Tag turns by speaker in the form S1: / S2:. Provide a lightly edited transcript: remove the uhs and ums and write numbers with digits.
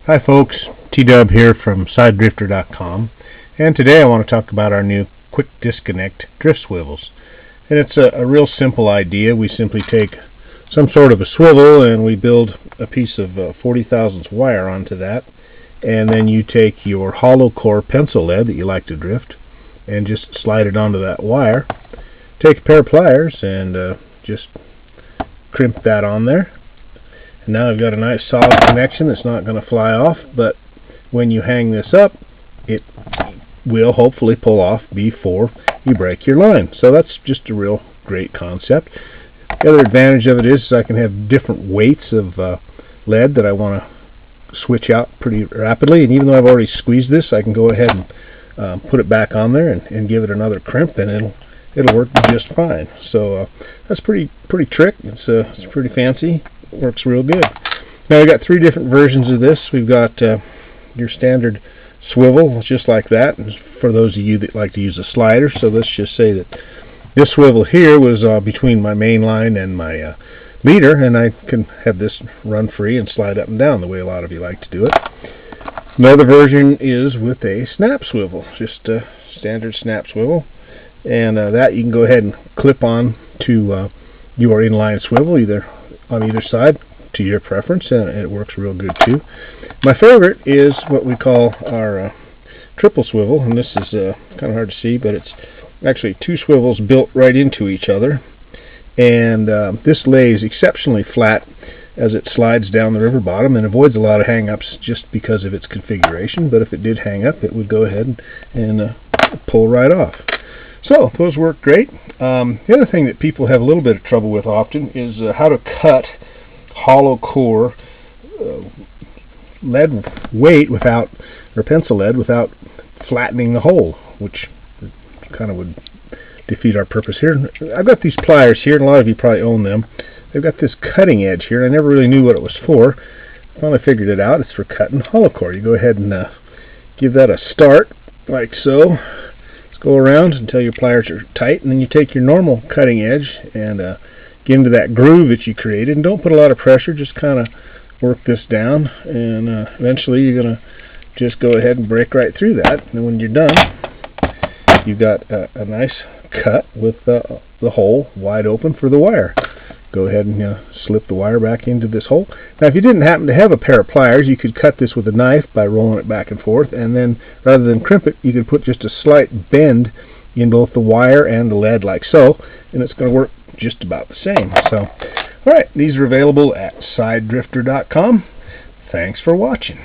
S1: Hi folks, T-Dub here from SideDrifter.com, and today I want to talk about our new quick disconnect drift swivels. And it's a real simple idea. We simply take some sort of a swivel and we build a piece of 40 thousandths wire onto that, and then you take your hollow core pencil lead that you like to drift and just slide it onto that wire. Take a pair of pliers and just crimp that on there. And now I've got a nice solid connection that's not going to fly off, but when you hang this up, it will hopefully pull off before you break your line. So that's just a real great concept. The other advantage of it is I can have different weights of lead that I want to switch out pretty rapidly, and even though I've already squeezed this, I can go ahead and put it back on there and give it another crimp, and it'll work just fine. So that's pretty trick. It's pretty fancy. Works real good. Now we've got three different versions of this. We've got your standard swivel, just like that, and for those of you that like to use a slider. So let's just say that this swivel here was between my main line and my leader, and I can have this run free and slide up and down the way a lot of you like to do it. Another version is with a snap swivel, just a standard snap swivel, and that you can go ahead and clip on to your inline swivel, either on either side to your preference, and it works real good too. My favorite is what we call our triple swivel, and this is kind of hard to see, but it's actually two swivels built right into each other, and this lays exceptionally flat as it slides down the river bottom and avoids a lot of hang-ups just because of its configuration. But if it did hang up, it would go ahead and pull right off. So those work great. The other thing that people have a little bit of trouble with often is how to cut hollow core lead weight without, or pencil lead, without flattening the hole, which kind of would defeat our purpose here. I've got these pliers here, and a lot of you probably own them. They've got this cutting edge here. I never really knew what it was for. I finally figured it out. It's for cutting hollow core. You go ahead and give that a start, like so. Go around until your pliers are tight, and then you take your normal cutting edge and get into that groove that you created, and don't put a lot of pressure, just kind of work this down, and eventually you're going to just go ahead and break right through that, and when you're done, you've got a nice cut with the hole wide open for the wire. Go ahead and slip the wire back into this hole. Now if you didn't happen to have a pair of pliers, you could cut this with a knife by rolling it back and forth, and then rather than crimp it, you could put just a slight bend in both the wire and the lead, like so, and it's going to work just about the same. So alright, these are available at SideDrifter.com. Thanks for watching.